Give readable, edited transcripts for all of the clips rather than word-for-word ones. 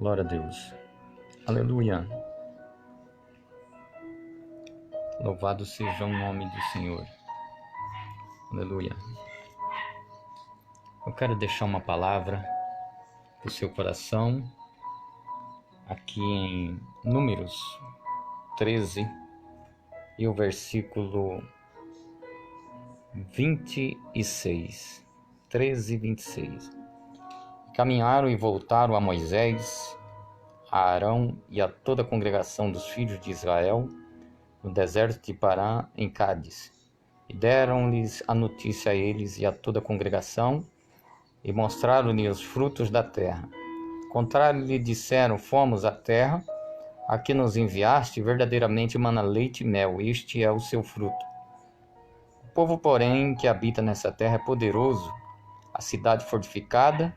Glória a Deus. Aleluia. Louvado seja o nome do Senhor. Aleluia. Eu quero deixar uma palavra para o seu coração aqui em Números 13 e o versículo 26. 13 e 26. Caminharam e voltaram a Moisés, a Arão e a toda a congregação dos filhos de Israel no deserto de Parã, em Cádiz, e deram-lhes a notícia a eles e a toda a congregação, e mostraram-lhe os frutos da terra. Contrário lhe disseram: fomos à terra a que nos enviaste, verdadeiramente mana leite e mel, este é o seu fruto. O povo, porém, que habita nessa terra é poderoso, a cidade fortificada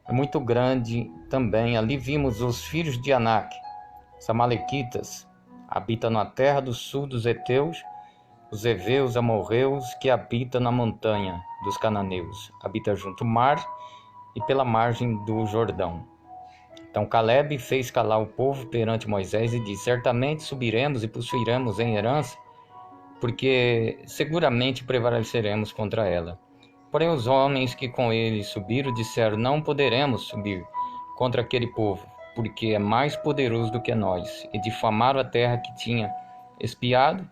é muito grande também. Ali vimos os filhos de Anak, os amalequitas, habitam na terra do sul dos heteus, os heveus, amorreus, que habitam na montanha dos cananeus, habita junto ao mar e pela margem do Jordão. Então Caleb fez calar o povo perante Moisés e disse: certamente subiremos e possuiremos em herança, porque seguramente prevaleceremos contra ela. Porém os homens que com ele subiram disseram: não poderemos subir contra aquele povo, porque é mais poderoso do que nós. E difamaram a terra que tinha espiado,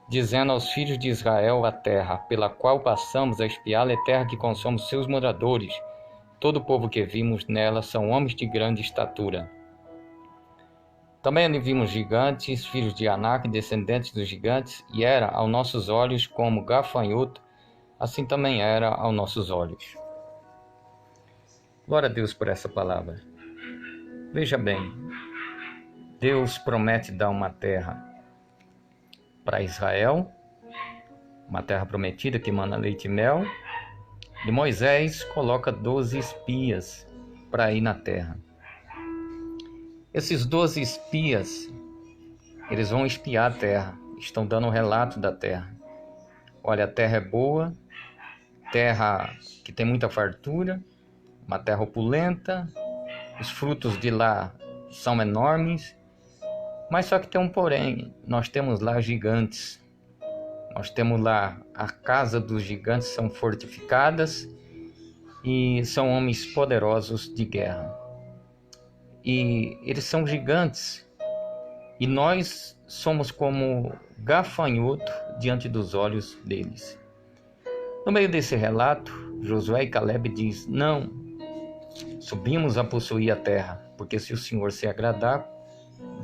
dizendo aos filhos de Israel: a terra pela qual passamos a espiá-la é terra que consome seus moradores. Todo o povo que vimos nela são homens de grande estatura. Também ali vimos gigantes, filhos de Anak, descendentes dos gigantes, e era aos nossos olhos como gafanhoto, assim também era aos nossos olhos. Glória a Deus por essa palavra. Veja bem, Deus promete dar uma terra para Israel, uma terra prometida que mana leite e mel, e Moisés coloca 12 espias para ir na terra. Esses 12 espias, eles vão espiar a terra, estão dando um relato da terra. Olha, a terra é boa, terra que tem muita fartura, uma terra opulenta, os frutos de lá são enormes, mas só que tem um porém: nós temos lá gigantes. Nós temos lá a casa dos gigantes, são fortificadas e são homens poderosos de guerra. E eles são gigantes e nós somos como gafanhoto diante dos olhos deles. No meio desse relato, Josué e Caleb diz: não, subimos a possuir a terra, porque se o Senhor se agradar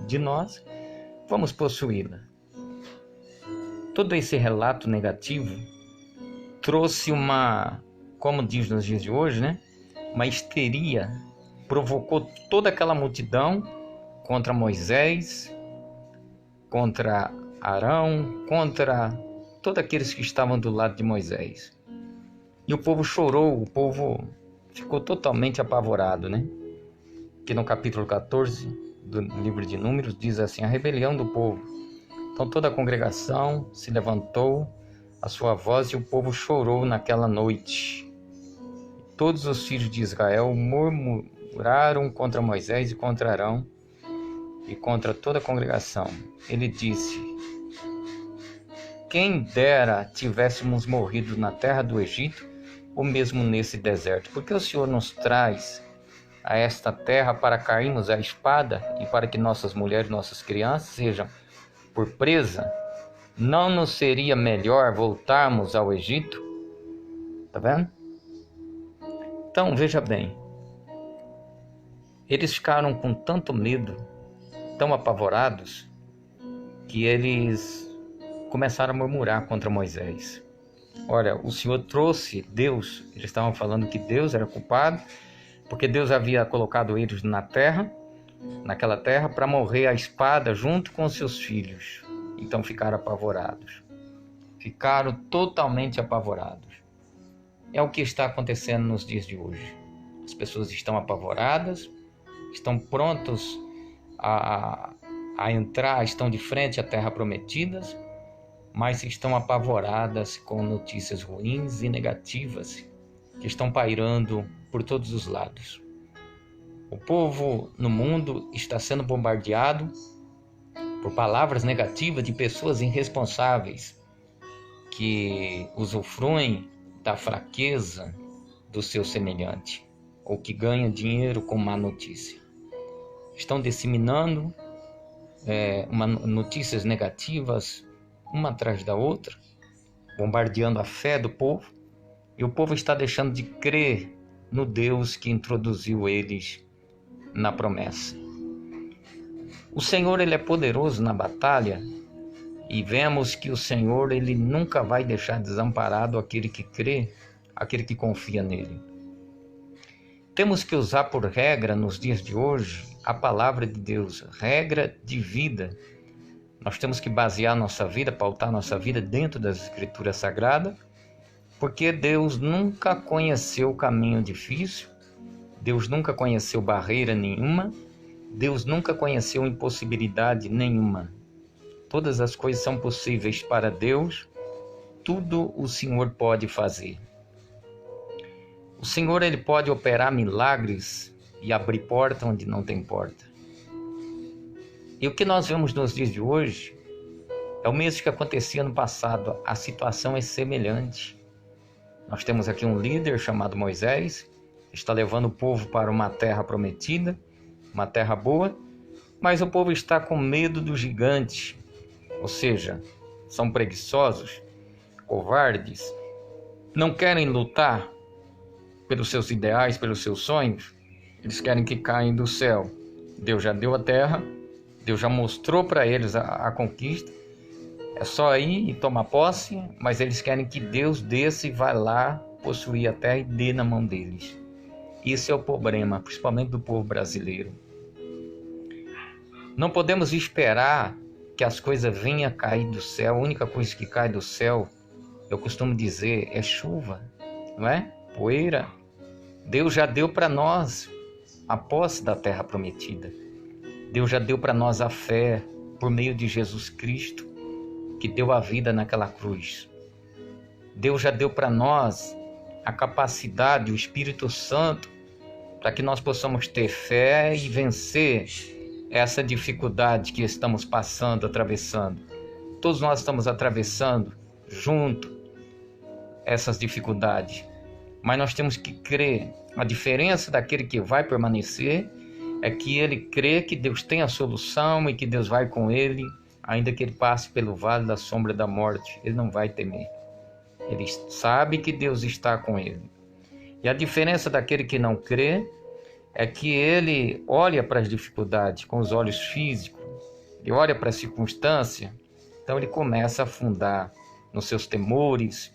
de nós, vamos possuí-la. Todo esse relato negativo trouxe como diz nos dias de hoje, uma histeria, provocou toda aquela multidão contra Moisés, contra Arão, contra todos aqueles que estavam do lado de Moisés. E o povo chorou, o povo ficou totalmente apavorado, Que no capítulo 14 do livro de Números diz assim: a rebelião do povo. Então toda a congregação se levantou a sua voz e o povo chorou naquela noite. Todos os filhos de Israel murmuraram contra Moisés e contra Arão e contra toda a congregação. Ele disse: quem dera tivéssemos morrido na terra do Egito ou mesmo nesse deserto, porque o Senhor nos traz a esta terra para cairmos à espada e para que nossas mulheres e nossas crianças sejam por presa. Não nos seria melhor voltarmos ao Egito? Tá vendo? Então, veja bem. Eles ficaram com tanto medo, tão apavorados, que eles começaram a murmurar contra Moisés. Olha, o Senhor trouxe Deus, eles estavam falando que Deus era culpado, porque Deus havia colocado eles naquela terra para morrer à espada junto com seus filhos. Então ficaram apavorados. Ficaram totalmente apavorados. É o que está acontecendo nos dias de hoje. As pessoas estão apavoradas, estão prontos a entrar, estão de frente à terra prometida, mas estão apavoradas com notícias ruins e negativas que estão pairando por todos os lados. O povo no mundo está sendo bombardeado por palavras negativas de pessoas irresponsáveis que usufruem da fraqueza do seu semelhante ou que ganham dinheiro com má notícia. Estão disseminando notícias negativas uma atrás da outra, bombardeando a fé do povo, e o povo está deixando de crer no Deus que introduziu eles na promessa. O Senhor, ele é poderoso na batalha, e vemos que o Senhor, ele nunca vai deixar desamparado aquele que crê, aquele que confia nele. Temos que usar por regra nos dias de hoje a palavra de Deus, regra de vida. Nós temos que basear nossa vida, pautar nossa vida dentro das Escrituras Sagradas, porque Deus nunca conheceu o caminho difícil, Deus nunca conheceu barreira nenhuma, Deus nunca conheceu impossibilidade nenhuma. Todas as coisas são possíveis para Deus, tudo o Senhor pode fazer. O Senhor, ele pode operar milagres e abrir porta onde não tem porta. E o que nós vemos nos dias de hoje é o mesmo que acontecia no passado. A situação é semelhante. Nós temos aqui um líder chamado Moisés, que está levando o povo para uma terra prometida, uma terra boa, mas o povo está com medo do gigante, ou seja, são preguiçosos, covardes, não querem lutar pelos seus ideais, pelos seus sonhos, eles querem que caem do céu. Deus já deu a terra, Deus já mostrou para eles a conquista, é só ir e tomar posse, mas eles querem que Deus desça e vá lá possuir a terra e dê na mão deles. Esse é o problema, principalmente do povo brasileiro. Não podemos esperar que as coisas venham cair do céu. A única coisa que cai do céu, eu costumo dizer, é chuva, não é? Poeira. Deus já deu para nós a posse da terra prometida. Deus já deu para nós a fé por meio de Jesus Cristo, que deu a vida naquela cruz. Deus já deu para nós a capacidade, o Espírito Santo, para que nós possamos ter fé e vencer essa dificuldade que estamos passando, atravessando. Todos nós estamos atravessando junto essas dificuldades, mas nós temos que crer. A diferença daquele que vai permanecer é que ele crê que Deus tem a solução e que Deus vai com ele, ainda que ele passe pelo vale da sombra da morte, ele não vai temer. Ele sabe que Deus está com ele. E a diferença daquele que não crê é que ele olha para as dificuldades com os olhos físicos, ele olha para a circunstância, então ele começa a afundar nos seus temores,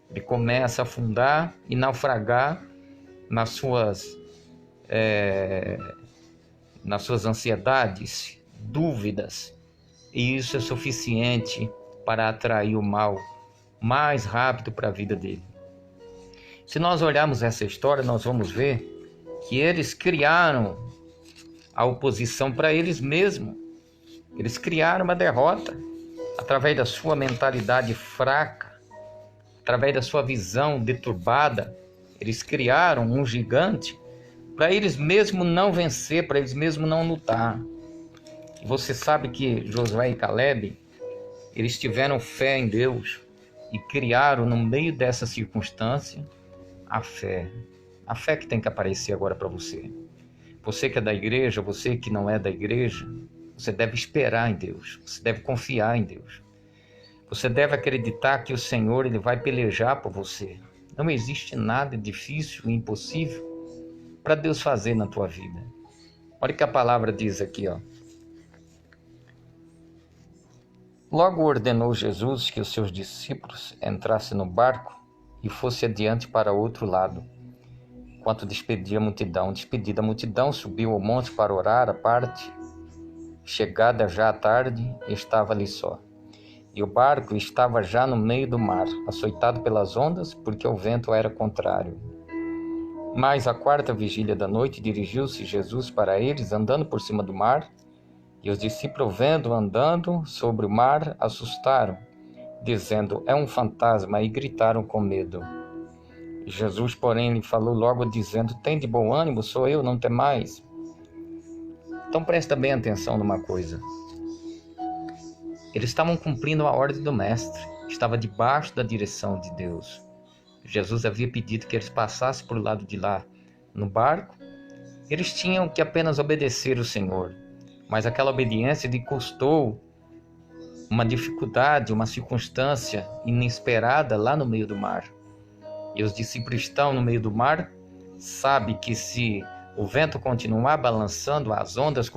ele começa a afundar e naufragar nas suas ansiedades, dúvidas, e isso é suficiente para atrair o mal mais rápido para a vida dele. Se nós olharmos essa história, nós vamos ver que eles criaram a oposição para eles mesmos. Eles criaram uma derrota através da sua mentalidade fraca, através da sua visão deturbada. Eles criaram um gigante para eles mesmos não vencer, para eles mesmos não lutar. Você sabe que Josué e Caleb, eles tiveram fé em Deus e criaram no meio dessa circunstância a fé. A fé que tem que aparecer agora para você. Você que é da igreja, você que não é da igreja, você deve esperar em Deus, você deve confiar em Deus. Você deve acreditar que o Senhor, ele vai pelejar por você. Não existe nada difícil e impossível para Deus fazer na tua vida. Olha o que a palavra diz aqui, ó. Logo ordenou Jesus que os seus discípulos entrassem no barco e fosse adiante para outro lado, enquanto despedia a multidão. Despedida a multidão, subiu ao monte para orar à parte. Chegada já à tarde, estava ali só. E o barco estava já no meio do mar, açoitado pelas ondas, porque o vento era contrário. Mas à quarta vigília da noite dirigiu-se Jesus para eles, andando por cima do mar, e os discípulos, vendo andando sobre o mar, assustaram, dizendo, é um fantasma, e gritaram com medo. Jesus, porém, lhe falou logo, dizendo, tem de bom ânimo, sou eu, não temais. Então presta bem atenção numa coisa. Eles estavam cumprindo a ordem do mestre, estava debaixo da direção de Deus. Jesus havia pedido que eles passassem por lado de lá no barco. Eles tinham que apenas obedecer o Senhor, mas aquela obediência lhe custou uma dificuldade, uma circunstância inesperada lá no meio do mar. E os discípulos estão no meio do mar, sabe que se o vento continuar balançando, as ondas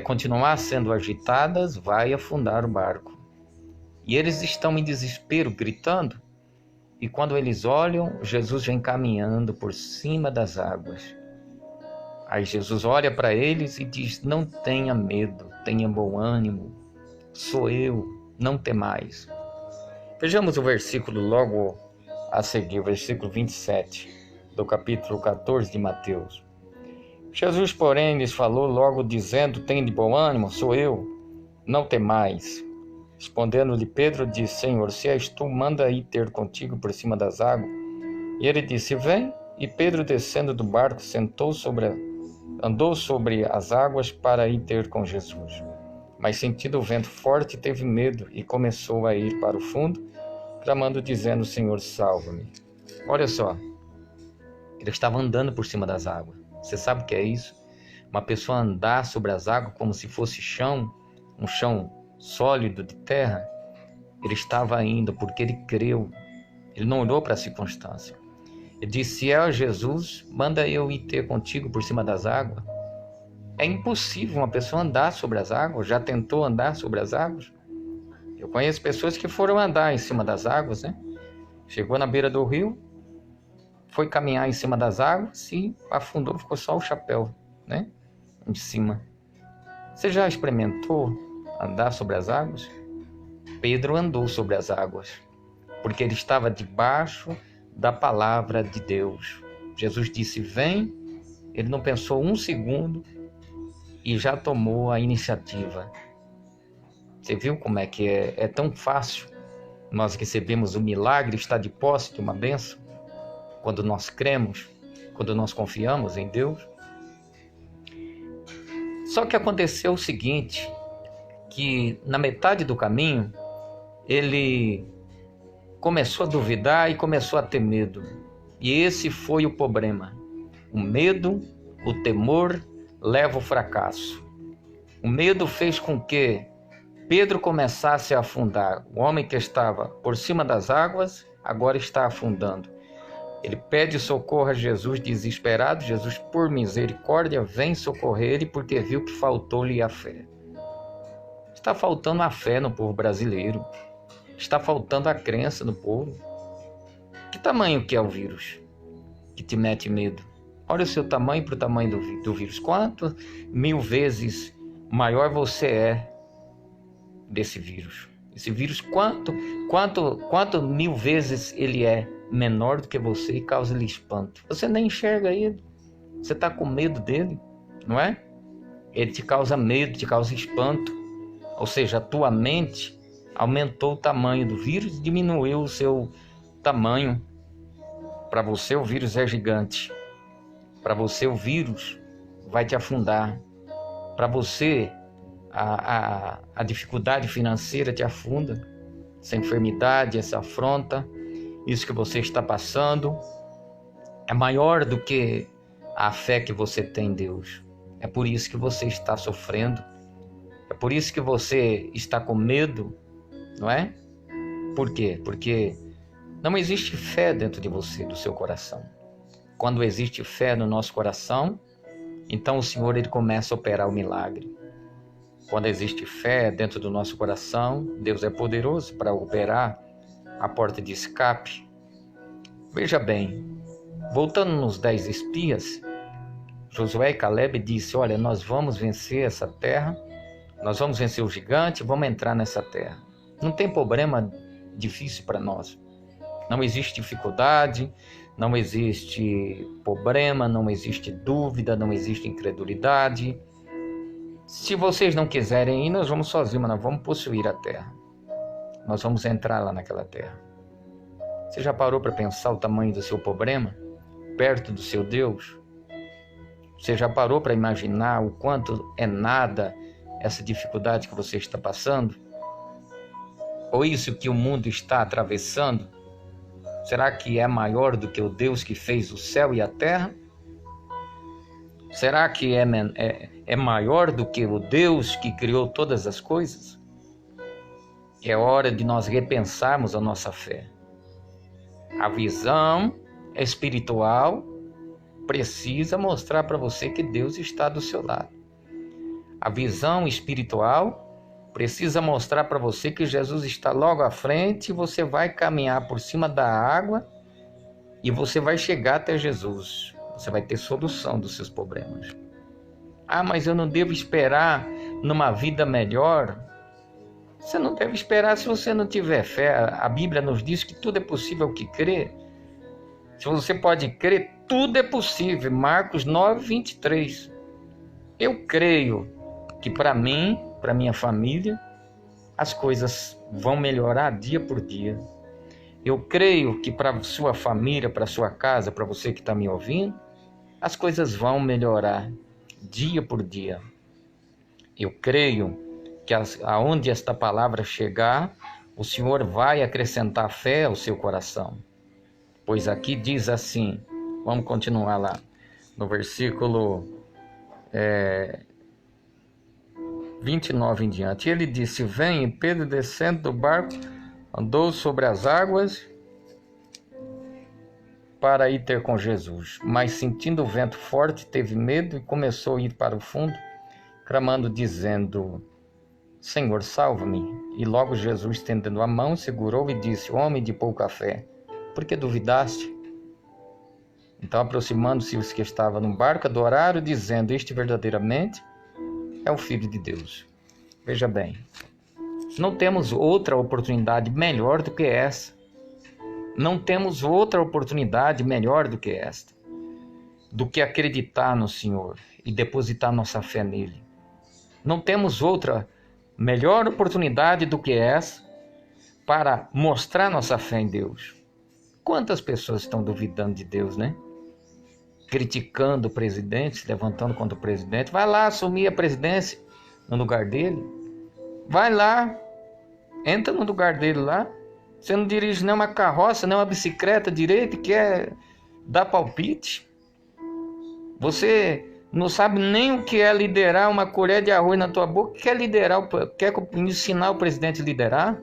continuar sendo agitadas, vai afundar o barco. E eles estão em desespero, gritando, e quando eles olham, Jesus vem caminhando por cima das águas. Aí Jesus olha para eles e diz: não tenha medo, tenha bom ânimo, sou eu, não temais. Vejamos o versículo logo a seguir, o versículo 27 do capítulo 14 de Mateus. Jesus, porém, lhes falou logo dizendo: tende bom ânimo, sou eu, não temais. Respondendo-lhe Pedro, disse: Senhor, se és tu, manda ir ter contigo por cima das águas. E ele disse: vem. E Pedro, descendo do barco, andou sobre as águas para ir ter com Jesus. Mas sentindo o vento forte, teve medo e começou a ir para o fundo, clamando, dizendo: Senhor, salva-me. Olha só, ele estava andando por cima das águas. Você sabe o que é isso? Uma pessoa andar sobre as águas como se fosse chão, um chão sólido de terra. Ele estava indo porque ele creu. Ele não olhou para a circunstância. Ele disse: se é Jesus, manda eu ir ter contigo por cima das águas. É impossível uma pessoa andar sobre as águas. Já tentou andar sobre as águas? Eu conheço pessoas que foram andar em cima das águas, né? Chegou na beira do rio, foi caminhar em cima das águas e afundou, ficou só o chapéu, né? Em cima. Você já experimentou andar sobre as águas? Pedro andou sobre as águas, porque ele estava debaixo da palavra de Deus. Jesus disse: vem. Ele não pensou um segundo e já tomou a iniciativa. Você viu como é que é tão fácil nós recebemos o milagre, estar de posse de uma bênção, quando nós cremos, quando nós confiamos em Deus? Só que aconteceu o seguinte, que na metade do caminho, ele começou a duvidar e começou a ter medo. E esse foi o problema. O medo, o temor, leva ao fracasso. O medo fez com que Pedro começasse a afundar. O homem que estava por cima das águas, agora está afundando. Ele pede socorro a Jesus desesperado. Jesus, por misericórdia, vem socorrer ele, porque viu que faltou-lhe a fé. Está faltando a fé no povo brasileiro. Está faltando a crença no povo. Que tamanho que é o vírus que te mete medo? Olha o seu tamanho para o tamanho do vírus. Quanto 1000 vezes maior você é desse vírus? Esse vírus, quanto 1000 vezes ele é menor do que você e causa-lhe espanto? Você nem enxerga ele. Você está com medo dele, não é? Ele te causa medo, te causa espanto. Ou seja, a tua mente aumentou o tamanho do vírus, diminuiu o seu tamanho. Para você o vírus é gigante. Para você o vírus vai te afundar. Para você a dificuldade financeira te afunda. Essa enfermidade, essa afronta, isso que você está passando é maior do que a fé que você tem em Deus. É por isso que você está sofrendo. É por isso que você está com medo, não é? Por quê? Porque não existe fé dentro de você, do seu coração. Quando existe fé no nosso coração, então o Senhor ele começa a operar o milagre. Quando existe fé dentro do nosso coração, Deus é poderoso para operar a porta de escape. Veja bem, voltando nos 10 espias, Josué e Caleb disse: olha, nós vamos vencer essa terra, nós vamos vencer o gigante, vamos entrar nessa terra. Não tem problema difícil para nós. Não existe dificuldade, não existe problema, não existe dúvida, não existe incredulidade. Se vocês não quiserem ir, nós vamos sozinhos, mas nós vamos possuir a terra. Nós vamos entrar lá naquela terra. Você já parou para pensar o tamanho do seu problema? Perto do seu Deus? Você já parou para imaginar o quanto é nada essa dificuldade que você está passando? Ou isso que o mundo está atravessando? Será que é maior do que o Deus que fez o céu e a terra? Será que é maior do que o Deus que criou todas as coisas? É hora de nós repensarmos a nossa fé. A visão espiritual precisa mostrar para você que Deus está do seu lado. A visão espiritual precisa mostrar para você que Jesus está logo à frente e você vai caminhar por cima da água e você vai chegar até Jesus. Você vai ter solução dos seus problemas. Ah, mas eu não devo esperar numa vida melhor. Você não deve esperar se você não tiver fé. A Bíblia nos diz que tudo é possível ao que crê. Se você pode crer, tudo é possível. Marcos 9, 23. Eu creio que para mim, para minha família, as coisas vão melhorar dia por dia. Eu creio que para sua família, para sua casa, para você que está me ouvindo, as coisas vão melhorar dia por dia. Eu creio que aonde esta palavra chegar, o Senhor vai acrescentar fé ao seu coração. Pois aqui diz assim, vamos continuar lá, no versículo 29 em diante. Ele disse: vem, e Pedro, descendo do barco, andou sobre as águas para ir ter com Jesus. Mas sentindo o vento forte, teve medo e começou a ir para o fundo, clamando, dizendo: Senhor, salva-me. E logo Jesus, estendendo a mão, segurou e disse: homem de pouca fé, por que duvidaste? Então, aproximando-se os que estavam no barco, adoraram, dizendo: este verdadeiramente é o Filho de Deus. Veja bem, não temos outra oportunidade melhor do que essa. Não temos outra oportunidade melhor do que esta, do que acreditar no Senhor e depositar nossa fé nele. Não temos outra melhor oportunidade do que essa para mostrar nossa fé em Deus. Quantas pessoas estão duvidando de Deus, né? Criticando o presidente, se levantando contra o presidente. Vai lá assumir a presidência no lugar dele. Vai lá, entra no lugar dele lá. Você não dirige nem uma carroça, nem uma bicicleta direito e quer dar palpite. Você não sabe nem o que é liderar uma colher de arroz na tua boca. Quer ensinar o presidente a liderar?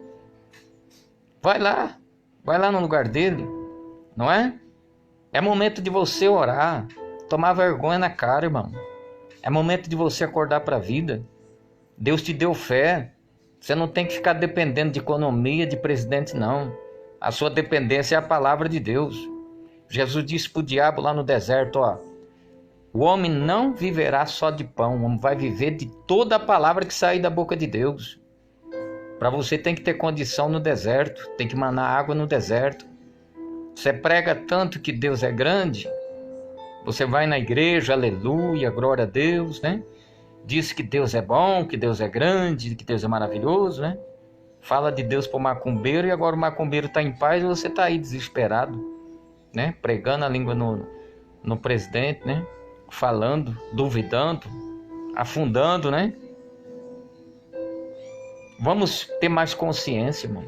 Vai lá no lugar dele, não é? É momento de você orar, tomar vergonha na cara, irmão. É momento de você acordar para a vida. Deus te deu fé. Você não tem que ficar dependendo de economia, de presidente, não. A sua dependência é a palavra de Deus. Jesus disse para o diabo lá no deserto, ó: o homem não viverá só de pão, o homem vai viver de toda a palavra que sair da boca de Deus. Para você tem que ter condição no deserto, tem que manar água no deserto. Você prega tanto que Deus é grande, você vai na igreja, aleluia, glória a Deus, né? Diz que Deus é bom, que Deus é grande, que Deus é maravilhoso, né? Fala de Deus para o macumbeiro e agora o macumbeiro está em paz e você está aí desesperado, né? Pregando a língua no presidente, né? Falando, duvidando, afundando, né? Vamos ter mais consciência, irmão.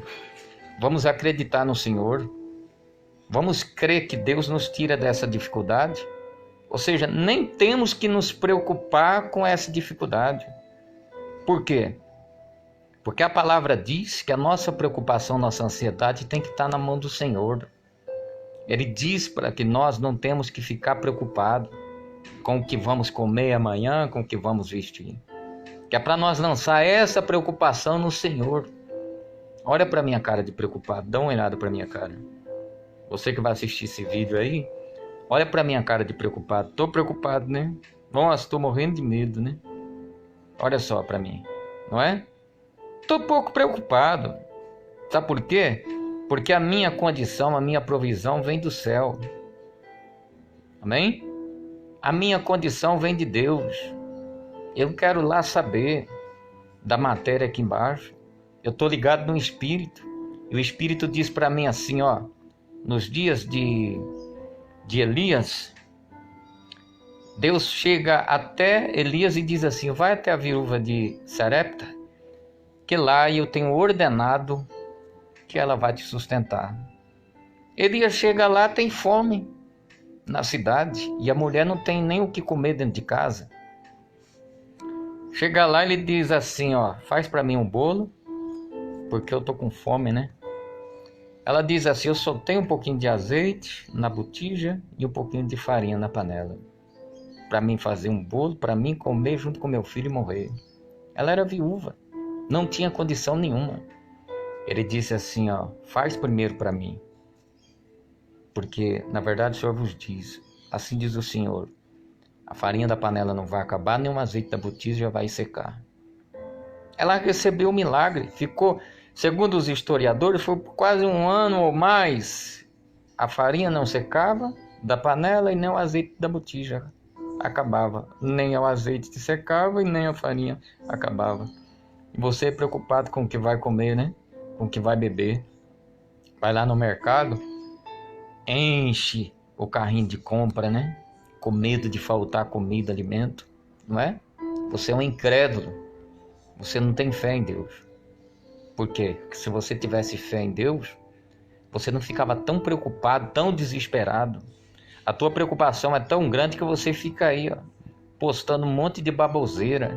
Vamos acreditar no Senhor. Vamos crer que Deus nos tira dessa dificuldade. Ou seja, nem temos que nos preocupar com essa dificuldade. Por quê? Porque a palavra diz que a nossa preocupação, nossa ansiedade tem que estar na mão do Senhor. Ele diz para que nós não temos que ficar preocupados com o que vamos comer amanhã, com o que vamos vestir. Que é para nós lançar essa preocupação no Senhor. Olha para minha cara de preocupado, dá uma olhada para minha cara. Você que vai assistir esse vídeo aí, olha para minha cara de preocupado. Estou preocupado, né? Nossa, estou morrendo de medo, né? Olha só para mim, não é? Estou pouco preocupado. Sabe por quê? Porque a minha condição, a minha provisão vem do céu. Amém? A minha condição vem de Deus. Eu quero lá saber da matéria aqui embaixo. Eu estou ligado no Espírito. E o Espírito diz para mim assim, ó. Nos dias de Elias, Deus chega até Elias e diz assim: vai até a viúva de Sarepta, que lá eu tenho ordenado que ela vai te sustentar. Elias chega lá, tem fome na cidade, e a mulher não tem nem o que comer dentro de casa. Chega lá, ele diz assim, ó, faz para mim um bolo, porque eu tô com fome, né? Ela diz assim, eu só tenho um pouquinho de azeite na botija e um pouquinho de farinha na panela, para mim fazer um bolo, para mim comer junto com meu filho e morrer. Ela era viúva, não tinha condição nenhuma. Ele disse assim, ó, faz primeiro para mim, porque na verdade o Senhor vos diz, assim diz o Senhor, a farinha da panela não vai acabar, nem o azeite da botija vai secar. Ela recebeu o milagre, ficou, segundo os historiadores, foi quase um ano ou mais. A farinha não secava da panela e nem o azeite da botija acabava. Nem o azeite se secava e nem a farinha acabava. E você é preocupado com o que vai comer, né? Com o que vai beber. Vai lá no mercado, enche o carrinho de compra, né? Com medo de faltar comida, alimento, não é? Você é um incrédulo. Você não tem fé em Deus. Por quê? Porque se você tivesse fé em Deus, você não ficava tão preocupado, tão desesperado. A tua preocupação é tão grande que você fica aí, ó, postando um monte de baboseira,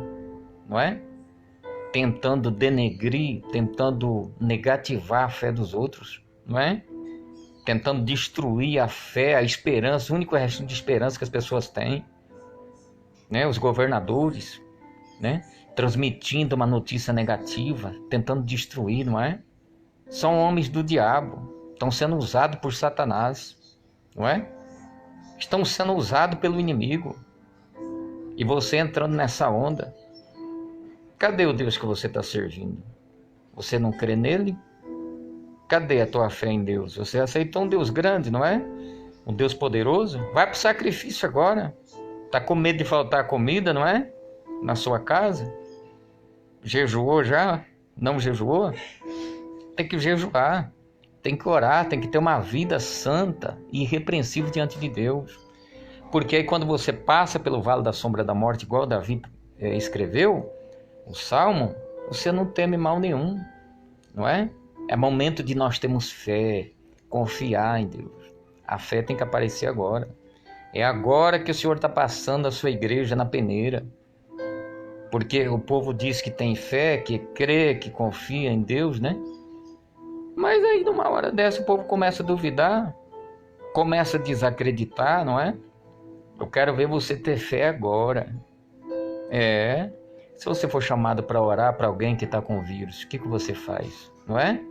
não é? Tentando denegrir, tentando negativar a fé dos outros, não é? Tentando destruir a fé, a esperança, o único restinho de esperança que as pessoas têm, né? Os governadores, né? Transmitindo uma notícia negativa, tentando destruir, não é? São homens do diabo, estão sendo usados por Satanás, não é? Estão sendo usados pelo inimigo. E você entrando nessa onda. Cadê o Deus que você está servindo? Você não crê nele? Cadê a tua fé em Deus? Você aceitou um Deus grande, não é? Um Deus poderoso? Vai para o sacrifício agora. Está com medo de faltar comida, não é? Na sua casa? Jejuou já? Não jejuou? Tem que jejuar. Tem que orar. Tem que ter uma vida santa e irrepreensível diante de Deus. Porque aí quando você passa pelo vale da sombra da morte, igual Davi escreveu, o Salmo, você não teme mal nenhum, não é? É momento de nós termos fé, confiar em Deus. A fé tem que aparecer agora. É agora que o Senhor está passando a sua igreja na peneira. Porque o povo diz que tem fé, que crê, que confia em Deus, né? Mas aí numa hora dessa o povo começa a duvidar, começa a desacreditar, não é? Eu quero ver você ter fé agora. Se você for chamado para orar para alguém que está com vírus, o que você faz? Não é?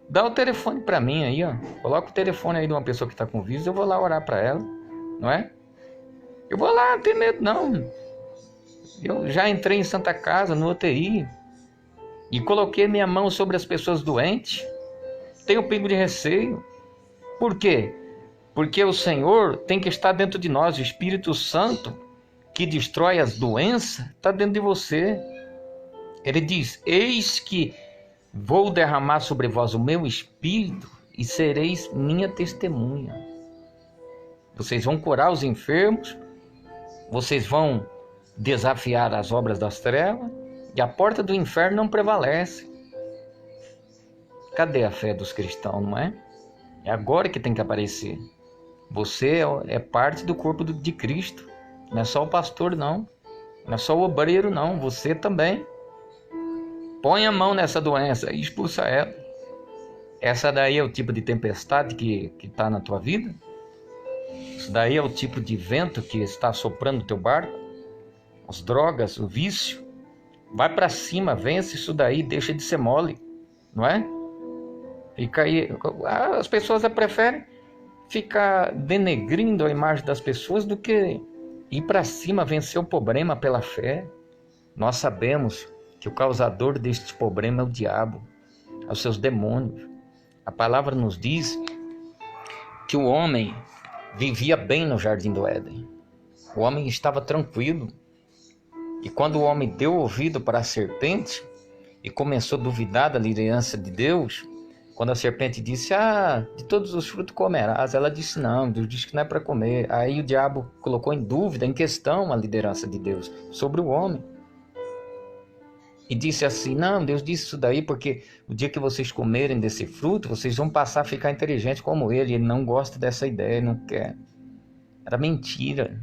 Dá o telefone para mim aí, ó. Coloca o telefone aí de uma pessoa que está com vírus, eu vou lá orar para ela, não é? Eu vou lá, não tem medo não. Eu já entrei em Santa Casa, no UTI, e coloquei minha mão sobre as pessoas doentes. Tenho pingo de receio. Por quê? Porque o Senhor tem que estar dentro de nós. O Espírito Santo, que destrói as doenças, está dentro de você. Ele diz, eis que vou derramar sobre vós o meu Espírito e sereis minha testemunha. Vocês vão curar os enfermos, vocês vão desafiar as obras das trevas, e a porta do inferno não prevalece. Cadê a fé dos cristãos, não é? É agora que tem que aparecer. Você é parte do corpo de Cristo. Não é só o pastor, não. Não é só o obreiro, não. Você também. Põe a mão nessa doença e expulsa ela. Essa daí é o tipo de tempestade que está na tua vida? Isso daí é o tipo de vento que está soprando o teu barco? As drogas, o vício? Vai para cima, vence isso daí, deixa de ser mole, não é? Fica aí. As pessoas preferem ficar denegrindo a imagem das pessoas do que ir para cima, vencer o problema pela fé. Nós sabemos que o causador deste problema é o diabo, os seus demônios. A palavra nos diz que o homem vivia bem no jardim do Éden. O homem estava tranquilo. E quando o homem deu ouvido para a serpente e começou a duvidar da liderança de Deus, Quando a serpente disse, de todos os frutos comerás, ela disse não, Deus disse que não é para comer. Aí o diabo colocou em dúvida, em questão a liderança de Deus sobre o homem. E disse assim, não, Deus disse isso daí porque o dia que vocês comerem desse fruto, vocês vão passar a ficar inteligentes como ele. Ele não gosta dessa ideia, ele não quer. Era mentira.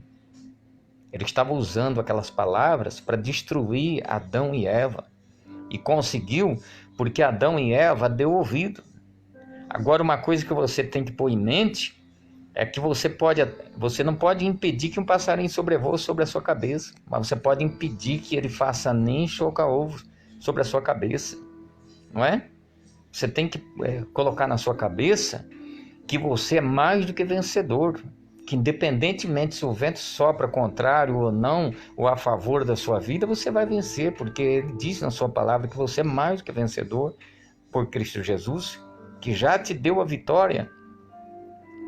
Ele estava usando aquelas palavras para destruir Adão e Eva. E conseguiu, porque Adão e Eva deu ouvido. Agora, uma coisa que você tem que pôr em mente é que você não pode impedir que um passarinho sobrevoe sobre a sua cabeça, mas você pode impedir que ele faça nem choca-ovos sobre a sua cabeça, não é? Você tem que colocar na sua cabeça que você é mais do que vencedor, que independentemente se o vento sopra contrário ou não, ou a favor da sua vida, você vai vencer, porque ele diz na sua palavra que você é mais do que vencedor por Cristo Jesus, que já te deu a vitória.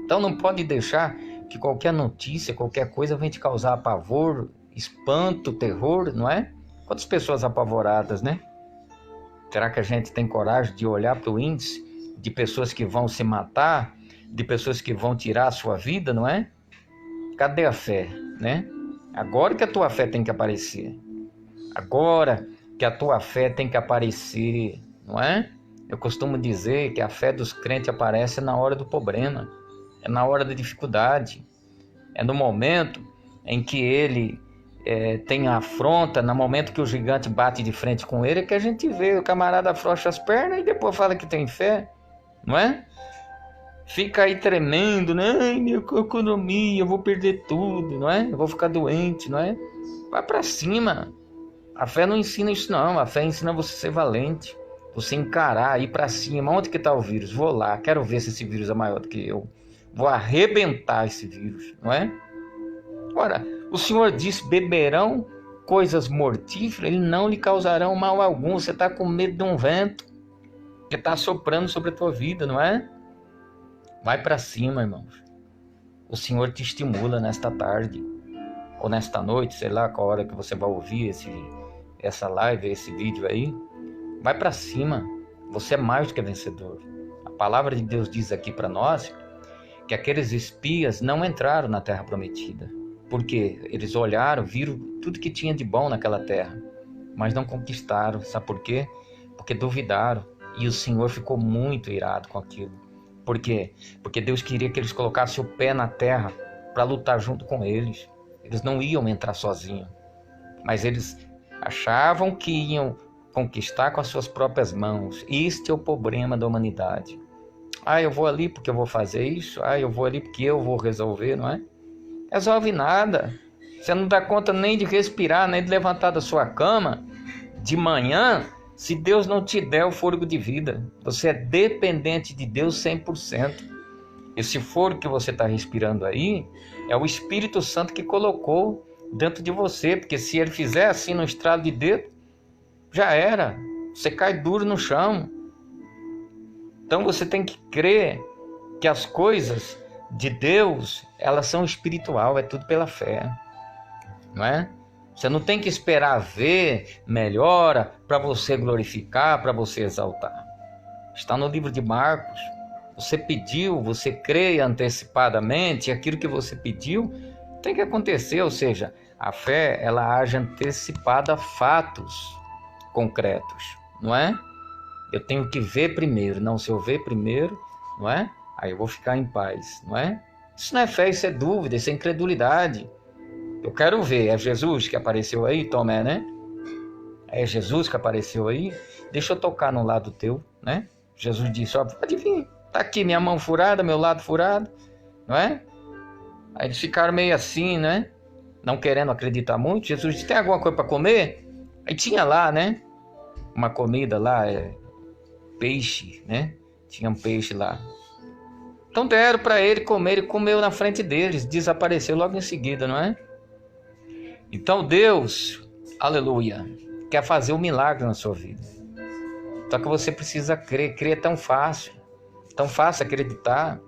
Então não pode deixar que qualquer notícia, qualquer coisa venha te causar pavor, espanto, terror, não é? Quantas pessoas apavoradas, né? Será que a gente tem coragem de olhar para o índice de pessoas que vão se matar, de pessoas que vão tirar a sua vida, não é? Cadê a fé, né? Agora que a tua fé tem que aparecer. Agora que a tua fé tem que aparecer, não é? Eu costumo dizer que a fé dos crentes aparece na hora do problema, é na hora da dificuldade, é no momento em que ele tem a afronta, no momento que o gigante bate de frente com ele, é que a gente vê o camarada afrouxa as pernas e depois fala que tem fé, não é? Fica aí tremendo, né? Ai, minha economia, eu vou perder tudo, não é? Eu vou ficar doente, não é? Vai pra cima. A fé não ensina isso não, a fé ensina você a ser valente, você encarar, ir pra cima. Onde que tá o vírus? Vou lá, quero ver se esse vírus é maior do que eu. Vou arrebentar esse vírus, não é? Ora, o Senhor disse, beberão coisas mortíferas, eles não lhe causarão mal algum. Você está com medo de um vento que está soprando sobre a tua vida, não é? Vai para cima, irmãos. O Senhor te estimula nesta tarde, ou nesta noite, sei lá qual hora que você vai ouvir essa live, esse vídeo aí. Vai para cima, você é mais do que vencedor. A palavra de Deus diz aqui para nós que aqueles espias não entraram na terra prometida. Porque eles olharam, viram tudo que tinha de bom naquela terra, mas não conquistaram. Sabe por quê? Porque duvidaram. E o Senhor ficou muito irado com aquilo. Por quê? Porque Deus queria que eles colocassem o pé na terra para lutar junto com eles. Eles não iam entrar sozinhos, mas eles achavam que iam conquistar com as suas próprias mãos. Este é o problema da humanidade. Eu vou ali porque eu vou fazer isso. Eu vou ali porque eu vou resolver, não é? Resolve nada. Você não dá conta nem de respirar, nem de levantar da sua cama de manhã, se Deus não te der o fôlego de vida. Você é dependente de Deus 100%. Esse fôlego que você está respirando aí é o Espírito Santo que colocou dentro de você, porque se ele fizer assim no estralo de dedo, já era. Você cai duro no chão. Então você tem que crer que as coisas de Deus, elas são espiritual, é tudo pela fé, não é? Você não tem que esperar ver melhora para você glorificar, para você exaltar. Está no livro de Marcos. Você pediu, você crê antecipadamente, aquilo que você pediu tem que acontecer, ou seja, a fé, ela age antecipada a fatos concretos, não é? Eu tenho que ver primeiro, não, se eu ver primeiro, não é? Aí eu vou ficar em paz, não é? Isso não é fé, isso é dúvida, isso é incredulidade. Eu quero ver, é Jesus que apareceu aí, Tomé, né? É Jesus que apareceu aí? Deixa eu tocar no lado teu, né? Jesus disse, pode vir, tá aqui minha mão furada, meu lado furado, não é? Aí eles ficaram meio assim, né? Não querendo acreditar muito. Jesus disse, tem alguma coisa para comer? Aí tinha lá, né? Uma comida lá, peixe, né? Tinha um peixe lá. Então deram para ele comer, ele comeu na frente deles, desapareceu logo em seguida, não é? Então Deus, aleluia, quer fazer um milagre na sua vida. Só que você precisa crer, crer é tão fácil acreditar,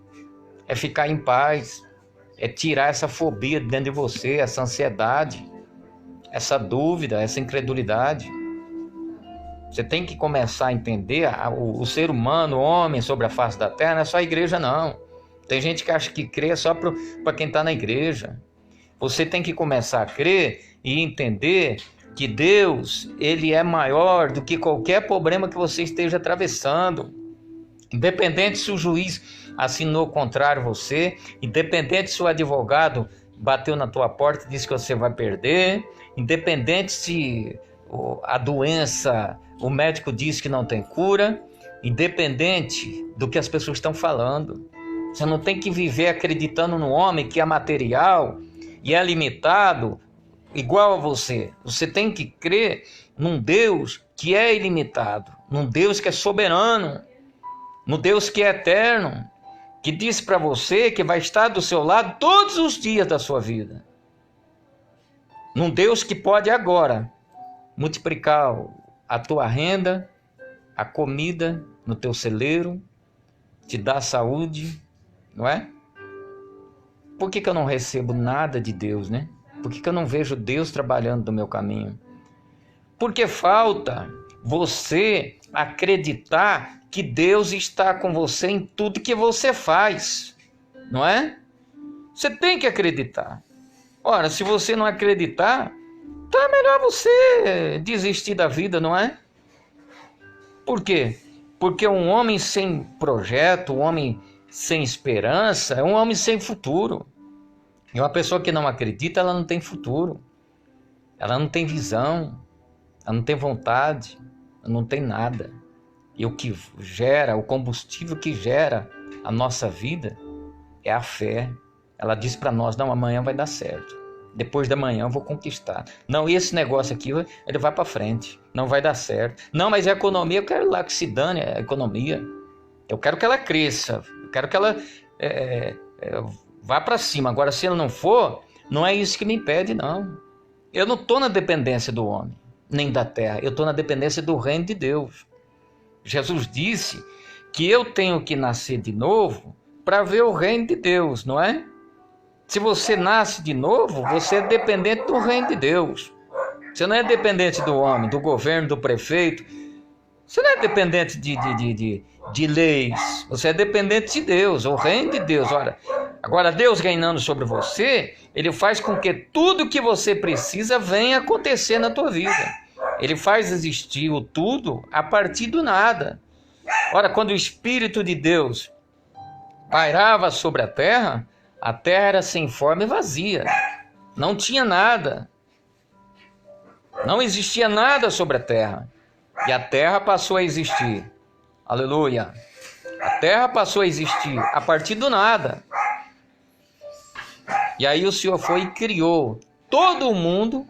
é ficar em paz, é tirar essa fobia de dentro de você, essa ansiedade, essa dúvida, essa incredulidade. Você tem que começar a entender o ser humano, o homem sobre a face da terra, não é só a igreja, não. Tem gente que acha que crê é só para quem está na igreja. Você tem que começar a crer e entender que Deus, Ele é maior do que qualquer problema que você esteja atravessando. Independente se o juiz assinou contrário a você, independente se o advogado bateu na tua porta e disse que você vai perder, independente se a doença, o médico diz que não tem cura, independente do que as pessoas estão falando. Você não tem que viver acreditando no homem que é material e é limitado igual a você. Você tem que crer num Deus que é ilimitado, num Deus que é soberano, num Deus que é eterno, que diz para você que vai estar do seu lado todos os dias da sua vida. Num Deus que pode agora multiplicar a tua renda, a comida no teu celeiro, te dar saúde, não é? Por que eu não recebo nada de Deus, né? Por que eu não vejo Deus trabalhando no meu caminho? Porque falta você acreditar que Deus está com você em tudo que você faz, não é? Você tem que acreditar. Ora, se você não acreditar, então é melhor você desistir da vida, não é? Por quê? Porque um homem sem projeto, um homem sem esperança, é um homem sem futuro. E uma pessoa que não acredita, ela não tem futuro. Ela não tem visão, ela não tem vontade, ela não tem nada. E o que gera, o combustível que gera a nossa vida é a fé. Ela diz para nós, não, amanhã vai dar certo. Depois da manhã eu vou conquistar. Não, e esse negócio aqui, ele vai para frente. Não vai dar certo. Não, mas a economia, eu quero lá que se dane a economia. Eu quero que ela cresça. Eu quero que ela vá para cima. Agora, se ela não for, não é isso que me impede, não. Eu não estou na dependência do homem, nem da terra. Eu estou na dependência do reino de Deus. Jesus disse que eu tenho que nascer de novo para ver o reino de Deus, não é? Se você nasce de novo, você é dependente do reino de Deus. Você não é dependente do homem, do governo, do prefeito. Você não é dependente de leis. Você é dependente de Deus, o reino de Deus. Olha, agora Deus reinando sobre você, Ele faz com que tudo que você precisa venha acontecer na tua vida. Ele faz existir o tudo a partir do nada. Ora, quando o Espírito de Deus pairava sobre a terra era sem forma e vazia. Não tinha nada. Não existia nada sobre a terra. E a terra passou a existir. Aleluia. A terra passou a existir a partir do nada. E aí o Senhor foi e criou todo o mundo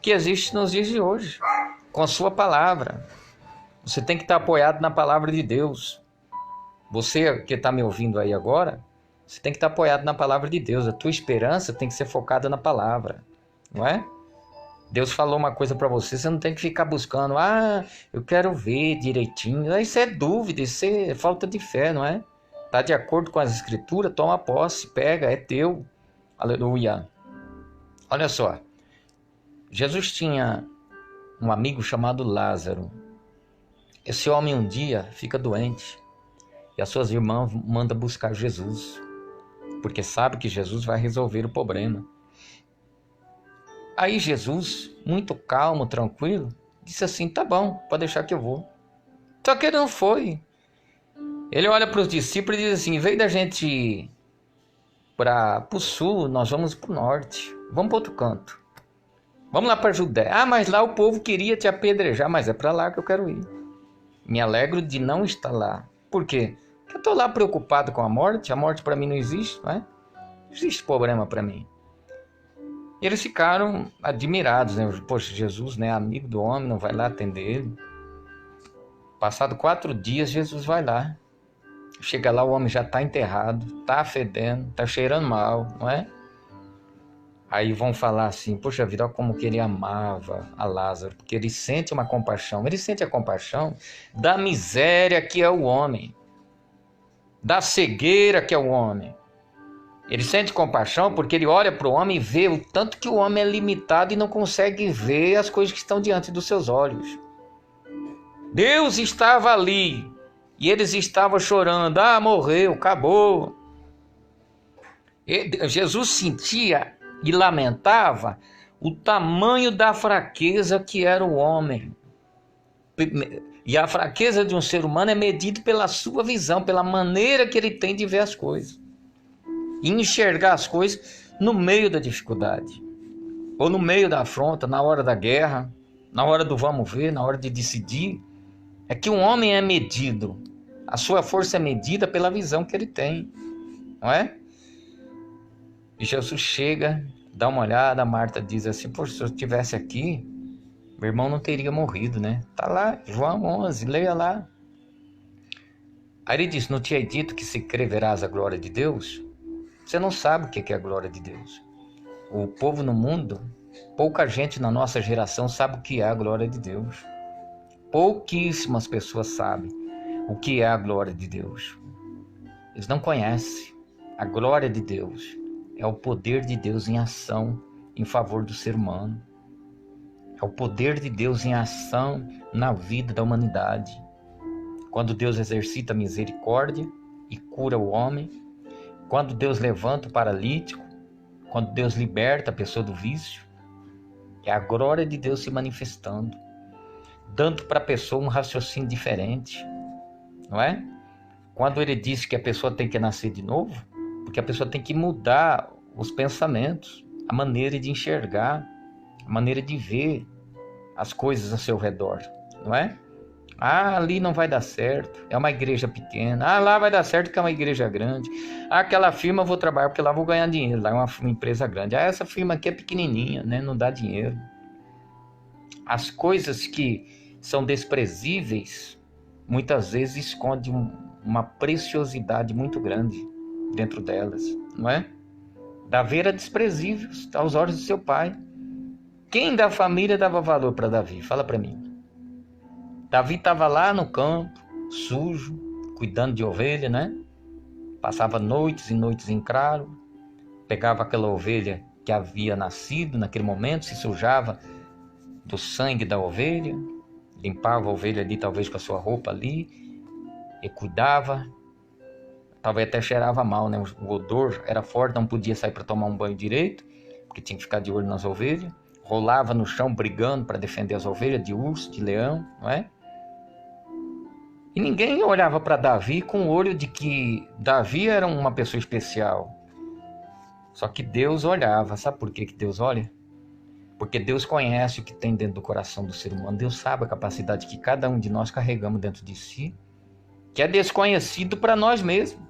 que existe nos dias de hoje, com a sua palavra. Você tem que estar apoiado na palavra de Deus. Você que está me ouvindo aí agora, você tem que estar apoiado na palavra de Deus. A tua esperança tem que ser focada na palavra, não é? Deus falou uma coisa para você, você não tem que ficar buscando, eu quero ver direitinho. Isso é dúvida, isso é falta de fé, não é? Está de acordo com as escrituras, toma posse, pega, é teu. Aleluia. Olha só, Jesus tinha um amigo chamado Lázaro. Esse homem um dia fica doente e as suas irmãs mandam buscar Jesus, porque sabe que Jesus vai resolver o problema. Aí Jesus, muito calmo, tranquilo, disse assim, tá bom, pode deixar que eu vou. Só que ele não foi. Ele olha para os discípulos e diz assim, em vez da gente ir para o sul, nós vamos para o norte, vamos para outro canto. Vamos lá para a Judéia. Mas lá o povo queria te apedrejar, mas é para lá que eu quero ir. Me alegro de não estar lá. Por quê? Porque eu estou lá preocupado com a morte para mim não existe, não é? Não existe problema para mim. E eles ficaram admirados, né? Poxa, Jesus, né, amigo do homem, não vai lá atender ele. Passado 4 dias, Jesus vai lá. Chega lá, o homem já está enterrado, está fedendo, está cheirando mal, não é? Aí vão falar assim, poxa vida, olha como que ele amava a Lázaro, porque ele sente uma compaixão. Ele sente a compaixão da miséria que é o homem, da cegueira que é o homem. Ele sente compaixão porque ele olha para o homem e vê o tanto que o homem é limitado e não consegue ver as coisas que estão diante dos seus olhos. Deus estava ali e eles estavam chorando. Ah, morreu, acabou. Jesus sentia e lamentava o tamanho da fraqueza que era o homem. E a fraqueza de um ser humano é medida pela sua visão, pela maneira que ele tem de ver as coisas. E enxergar as coisas no meio da dificuldade. Ou no meio da afronta, na hora da guerra, na hora do vamos ver, na hora de decidir. É que um homem é medido. A sua força é medida pela visão que ele tem. Não é? E Jesus chega, dá uma olhada, Marta diz assim, poxa, se eu estivesse aqui, meu irmão não teria morrido, né? Tá lá, João 11, leia lá. Aí ele diz, não tinha dito que se crê verás a glória de Deus? Você não sabe o que é a glória de Deus. O povo no mundo, pouca gente na nossa geração sabe o que é a glória de Deus. Pouquíssimas pessoas sabem o que é a glória de Deus. Eles não conhecem. A glória de Deus é o poder de Deus em ação em favor do ser humano. É o poder de Deus em ação na vida da humanidade. Quando Deus exercita a misericórdia e cura o homem, quando Deus levanta o paralítico, quando Deus liberta a pessoa do vício, é a glória de Deus se manifestando, dando para a pessoa um raciocínio diferente, não é? Quando ele diz que a pessoa tem que nascer de novo, porque a pessoa tem que mudar os pensamentos, a maneira de enxergar, a maneira de ver as coisas ao seu redor, não é? Ah, ali não vai dar certo, é uma igreja pequena. Ah, lá vai dar certo que é uma igreja grande. Ah, aquela firma eu vou trabalhar porque lá eu vou ganhar dinheiro, lá é uma empresa grande. Ah, essa firma aqui é pequenininha, né? Não dá dinheiro. As coisas que são desprezíveis, muitas vezes escondem uma preciosidade muito grande dentro delas, não é? Davi era desprezível aos olhos do seu pai. Quem da família dava valor para Davi? Fala para mim. Davi estava lá no campo, sujo, cuidando de ovelha, né? Passava noites e noites em claro, pegava aquela ovelha que havia nascido naquele momento, se sujava do sangue da ovelha, limpava a ovelha ali, talvez com a sua roupa ali, e cuidava, talvez até cheirava mal, né? O odor era forte, não podia sair para tomar um banho direito, porque tinha que ficar de olho nas ovelhas, rolava no chão brigando para defender as ovelhas de urso, de leão, não é? E ninguém olhava para Davi com o olho de que Davi era uma pessoa especial. Só que Deus olhava. Sabe por que Deus olha? Porque Deus conhece o que tem dentro do coração do ser humano. Deus sabe a capacidade que cada um de nós carregamos dentro de si, que é desconhecido para nós mesmos.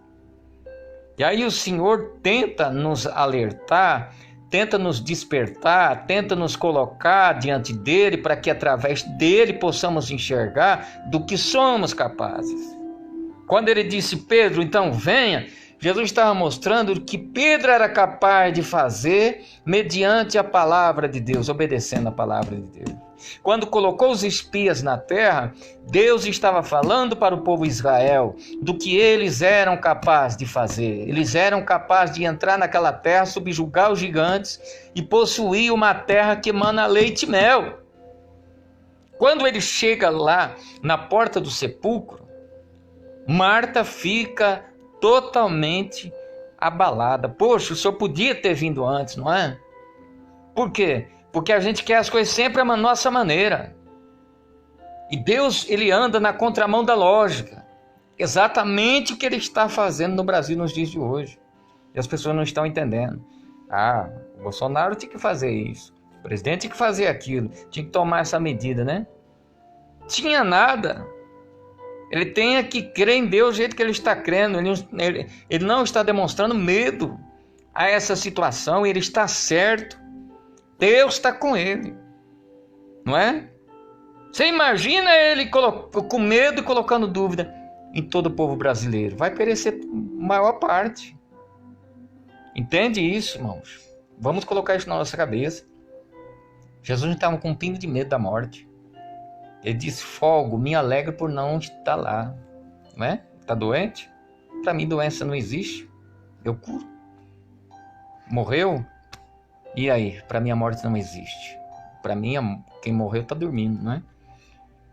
E aí o Senhor tenta nos alertar, tenta nos despertar, tenta nos colocar diante dele para que através dele possamos enxergar do que somos capazes. Quando ele disse, Pedro, então venha, Jesus estava mostrando o que Pedro era capaz de fazer mediante a palavra de Deus, obedecendo a palavra de Deus. Quando colocou os espias na terra, Deus estava falando para o povo de Israel do que eles eram capazes de fazer. Eles eram capazes de entrar naquela terra, subjugar os gigantes e possuir uma terra que emana leite e mel. Quando ele chega lá na porta do sepulcro, Marta fica totalmente abalada. Poxa, o senhor podia ter vindo antes, não é? Por quê? Porque a gente quer as coisas sempre à nossa maneira. E Deus, ele anda na contramão da lógica. Exatamente o que ele está fazendo no Brasil nos dias de hoje. E as pessoas não estão entendendo. Ah, o Bolsonaro tinha que fazer isso. O presidente tinha que fazer aquilo. Tinha que tomar essa medida, né? Tinha nada. Ele tem que crer em Deus do jeito que ele está crendo. Ele não está demonstrando medo a essa situação. Ele está certo. Deus está com ele. Não é? Você imagina ele com medo e colocando dúvida em todo o povo brasileiro. Vai perecer a maior parte. Entende isso, irmãos? Vamos colocar isso na nossa cabeça. Jesus não estava com um pingo de medo da morte. Ele disse, folgo, me alegro por não estar lá. Não é? Está doente? Para mim doença não existe. Eu curo. Morreu? E aí? Para mim a morte não existe. Para mim quem morreu está dormindo, não é?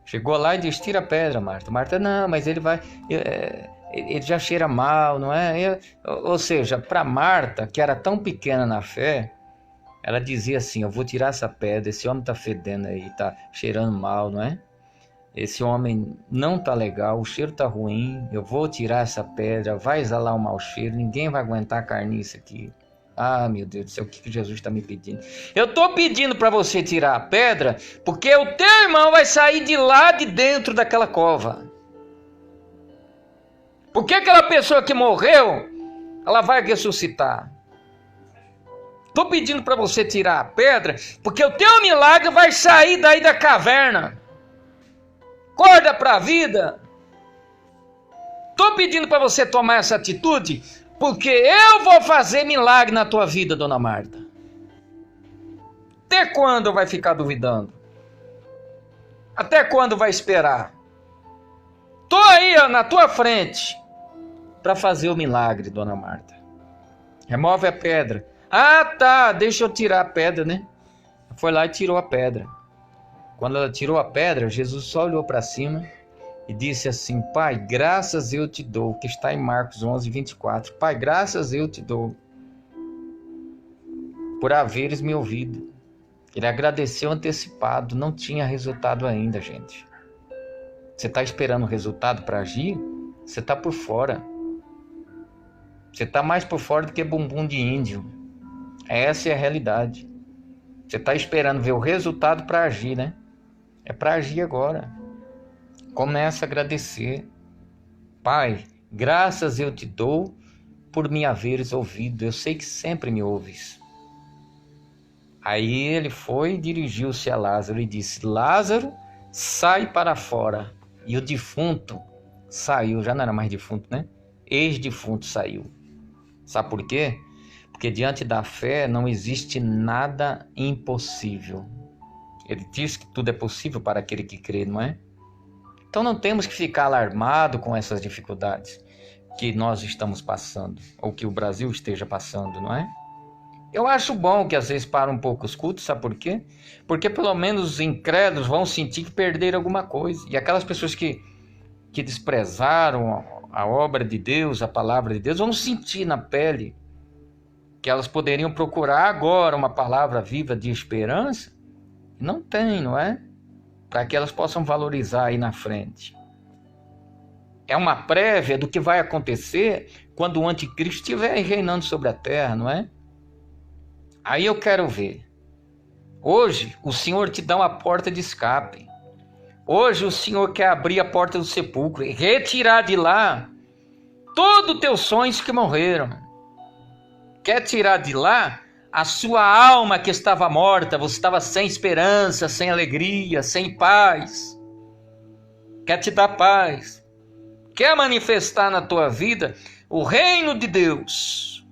Chegou lá e disse: tira a pedra, Marta. Marta: não, mas ele vai... ele já cheira mal, não é? Ou seja, para Marta, que era tão pequena na fé, ela dizia assim: eu vou tirar essa pedra, esse homem está fedendo aí, está cheirando mal, não é? Esse homem não está legal, o cheiro está ruim, eu vou tirar essa pedra, vai exalar o mau cheiro, ninguém vai aguentar a carniça aqui. Ah, meu Deus do céu, o que Jesus está me pedindo? Eu estou pedindo para você tirar a pedra, porque o teu irmão vai sair de lá de dentro daquela cova. Porque aquela pessoa que morreu, ela vai ressuscitar. Estou pedindo para você tirar a pedra, porque o teu milagre vai sair daí da caverna. Acorda para a vida. Estou pedindo para você tomar essa atitude, porque eu vou fazer milagre na tua vida, dona Marta. Até quando vai ficar duvidando? Até quando vai esperar? Estou aí na tua frente para fazer o milagre, dona Marta. Remove a pedra. Ah, tá, deixa eu tirar a pedra, né? Foi lá e tirou a pedra. Quando ela tirou a pedra, Jesus só olhou para cima e disse assim: Pai, graças eu te dou, que está em Marcos 11, 24. Pai, graças eu te dou por haveres me ouvido. Ele agradeceu antecipado, não tinha resultado ainda, gente. Você está esperando o resultado para agir? Você está por fora. Você está mais por fora do que bumbum de índio. Essa é a realidade. Você está esperando ver o resultado para agir, né? É para agir agora. Começa a agradecer. Pai, graças eu te dou por me haveres ouvido. Eu sei que sempre me ouves. Aí ele foi e dirigiu-se a Lázaro e disse: Lázaro, sai para fora. E o defunto saiu. Já não era mais defunto, né? Ex-defunto saiu. Sabe por quê? Porque diante da fé não existe nada impossível. Ele diz que tudo é possível para aquele que crê, não é? Então não temos que ficar alarmado com essas dificuldades que nós estamos passando, ou que o Brasil esteja passando, não é? Eu acho bom que às vezes para um pouco os cultos, sabe por quê? Porque pelo menos os incrédulos vão sentir que perderam alguma coisa. E aquelas pessoas que desprezaram a obra de Deus, a palavra de Deus, vão sentir na pele que elas poderiam procurar agora uma palavra viva de esperança. Não tem, não é? Para que elas possam valorizar aí na frente. É uma prévia do que vai acontecer quando o anticristo estiver reinando sobre a terra, não é? Aí eu quero ver. Hoje o Senhor te dá uma porta de escape. Hoje o Senhor quer abrir a porta do sepulcro e retirar de lá todos os teus sonhos que morreram. Quer tirar de lá a sua alma que estava morta, você estava sem esperança, sem alegria, sem paz. Quer te dar paz. Quer manifestar na tua vida o reino de Deus.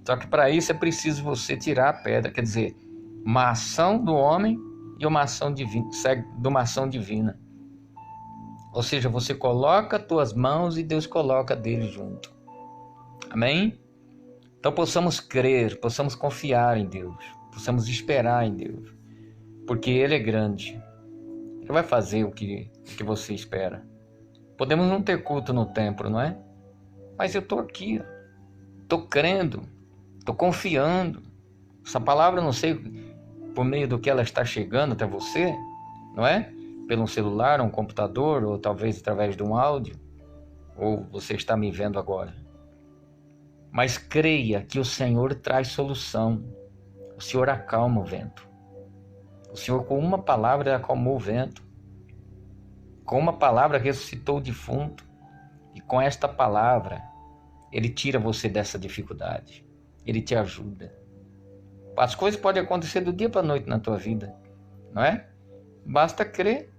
Só que para isso é preciso você tirar a pedra, quer dizer, uma ação do homem e uma ação divina, de uma ação divina. Ou seja, você coloca as tuas mãos e Deus coloca dele junto. Amém? Então possamos crer, possamos confiar em Deus, possamos esperar em Deus, porque Ele é grande. Ele vai fazer o que você espera. Podemos não ter culto no templo, não é? Mas eu estou aqui, estou crendo, estou confiando. Essa palavra, não sei por meio do que ela está chegando até você, não é? Pelo um celular, um computador, ou talvez através de um áudio, ou você está me vendo agora. Mas creia que o Senhor traz solução. O Senhor acalma o vento. O Senhor, com uma palavra, acalmou o vento. Com uma palavra, ressuscitou o defunto. E com esta palavra, Ele tira você dessa dificuldade. Ele te ajuda. As coisas podem acontecer do dia para a noite na tua vida, não é? Basta crer.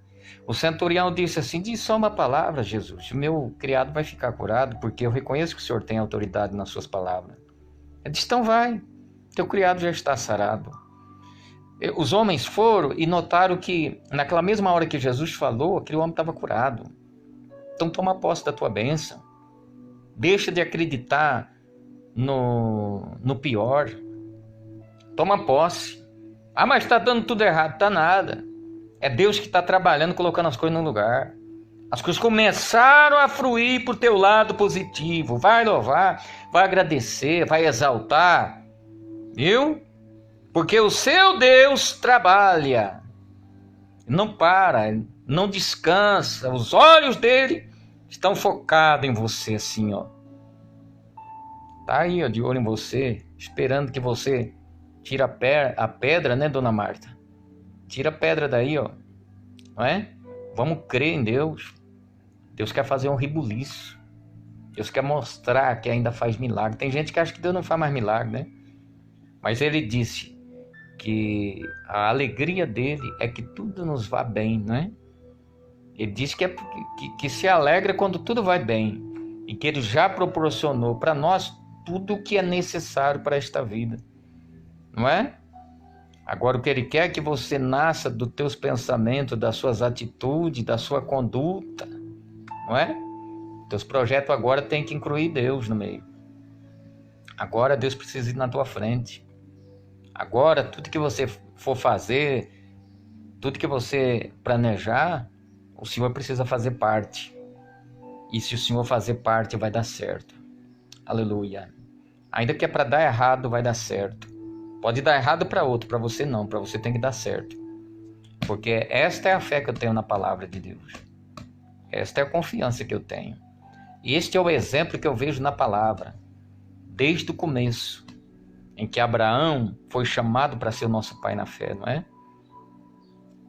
O centurião disse assim: diz só uma palavra, Jesus, o meu criado vai ficar curado, porque eu reconheço que o Senhor tem autoridade nas suas palavras. Ele disse: então vai, teu criado já está sarado. Os homens foram e notaram que naquela mesma hora que Jesus falou, aquele homem estava curado. Então toma posse da tua bênção. Deixa de acreditar no pior. Toma posse. Ah, mas está dando tudo errado. Está nada. É Deus que está trabalhando, colocando as coisas no lugar. As coisas começaram a fluir para o teu lado positivo. Vai louvar, vai agradecer, vai exaltar. Viu? Porque o seu Deus trabalha. Não para, não descansa. Os olhos dele estão focados em você assim, ó. Tá aí, ó, de olho em você, esperando que você tire a pedra, né, dona Marta? Tira a pedra daí, ó. Não é? Vamos crer em Deus. Deus quer fazer um rebuliço. Deus quer mostrar que ainda faz milagre. Tem gente que acha que Deus não faz mais milagre, né? Mas ele disse que a alegria dele é que tudo nos vá bem, né? Ele disse que se alegra quando tudo vai bem. E que ele já proporcionou para nós tudo o que é necessário para esta vida. Não é? Agora o que ele quer é que você nasça dos teus pensamentos, das suas atitudes, da sua conduta. Não é? Teus projetos agora tem que incluir Deus no meio. Agora Deus precisa ir na tua frente. Agora tudo que você for fazer, tudo que você planejar, o Senhor precisa fazer parte. E se o Senhor fazer parte, vai dar certo. Aleluia. Ainda que é para dar errado, vai dar certo. Pode dar errado para outro, para você não. Para você tem que dar certo. Porque esta é a fé que eu tenho na palavra de Deus. Esta é a confiança que eu tenho. E este é o exemplo que eu vejo na palavra. Desde o começo, em que Abraão foi chamado para ser o nosso pai na fé, não é?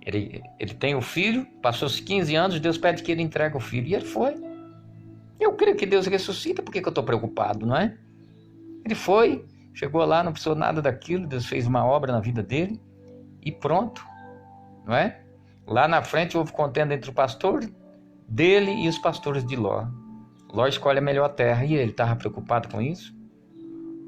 Ele tem o filho, passou-se 15 anos, Deus pede que ele entregue o filho. E ele foi. Eu creio que Deus ressuscita, por que eu estou preocupado, não é? Ele foi, chegou lá, não precisou nada daquilo, Deus fez uma obra na vida dele e pronto, não é? Lá na frente houve contenda entre o pastor dele e os pastores de Ló. Ló escolhe a melhor terra e ele estava preocupado com isso.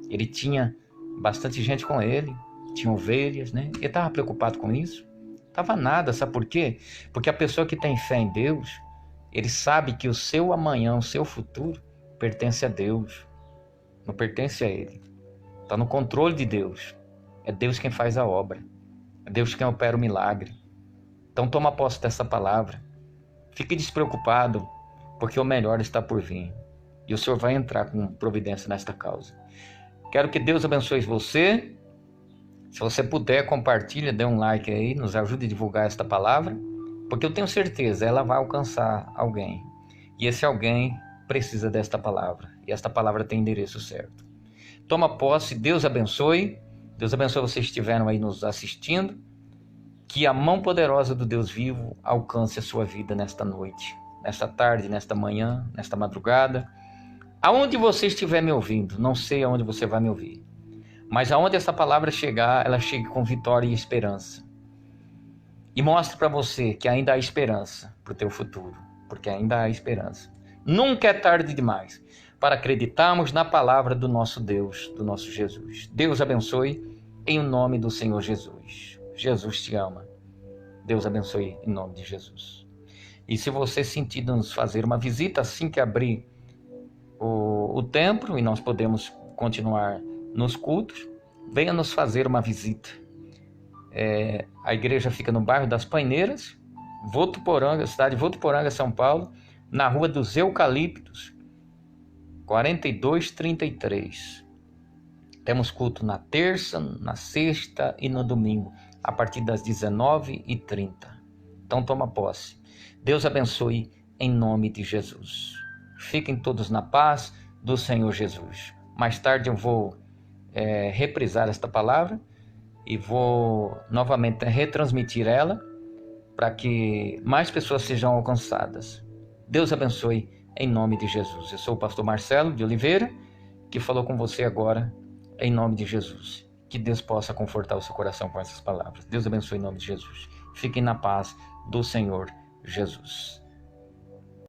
Ele tinha bastante gente com ele, tinha ovelhas, né? Ele estava preocupado com isso? Estava nada, sabe por quê? Porque a pessoa que tem fé em Deus, ele sabe que o seu amanhã, o seu futuro, pertence a Deus. Não pertence a ele. Está no controle de Deus. É Deus quem faz a obra. É Deus quem opera o milagre. Então toma posse dessa palavra. Fique despreocupado, porque o melhor está por vir. E o Senhor vai entrar com providência nesta causa. Quero que Deus abençoe você. Se você puder, compartilha, dê um like aí, nos ajude a divulgar esta palavra. Porque eu tenho certeza, ela vai alcançar alguém. E esse alguém precisa desta palavra. E esta palavra tem endereço certo. Toma posse, Deus abençoe. Deus abençoe vocês que estiveram aí nos assistindo. Que a mão poderosa do Deus vivo alcance a sua vida nesta noite, nesta tarde, nesta manhã, nesta madrugada. Aonde você estiver me ouvindo, não sei aonde você vai me ouvir. Mas aonde essa palavra chegar, ela chegue com vitória e esperança. E mostre para você que ainda há esperança para o teu futuro, porque ainda há esperança. Nunca é tarde demais para acreditarmos na palavra do nosso Deus, do nosso Jesus. Deus abençoe em nome do Senhor Jesus. Jesus te ama. Deus abençoe em nome de Jesus. E se você sentir nos fazer uma visita assim que abrir o templo e nós podemos continuar nos cultos, venha nos fazer uma visita. A igreja fica no bairro das Paineiras, Votuporanga, cidade de Votuporanga, São Paulo, na rua dos Eucaliptos, 4233. Temos culto na terça, na sexta e no domingo, a partir das 19h30. Então toma posse. Deus abençoe em nome de Jesus. Fiquem todos na paz do Senhor Jesus. Mais tarde eu vou reprisar esta palavra e vou novamente retransmitir ela para que mais pessoas sejam alcançadas. Deus abençoe em nome de Jesus. Eu sou o pastor Marcelo de Oliveira, que falou com você agora em nome de Jesus. Que Deus possa confortar o seu coração com essas palavras. Deus abençoe em nome de Jesus. Fiquem na paz do Senhor Jesus.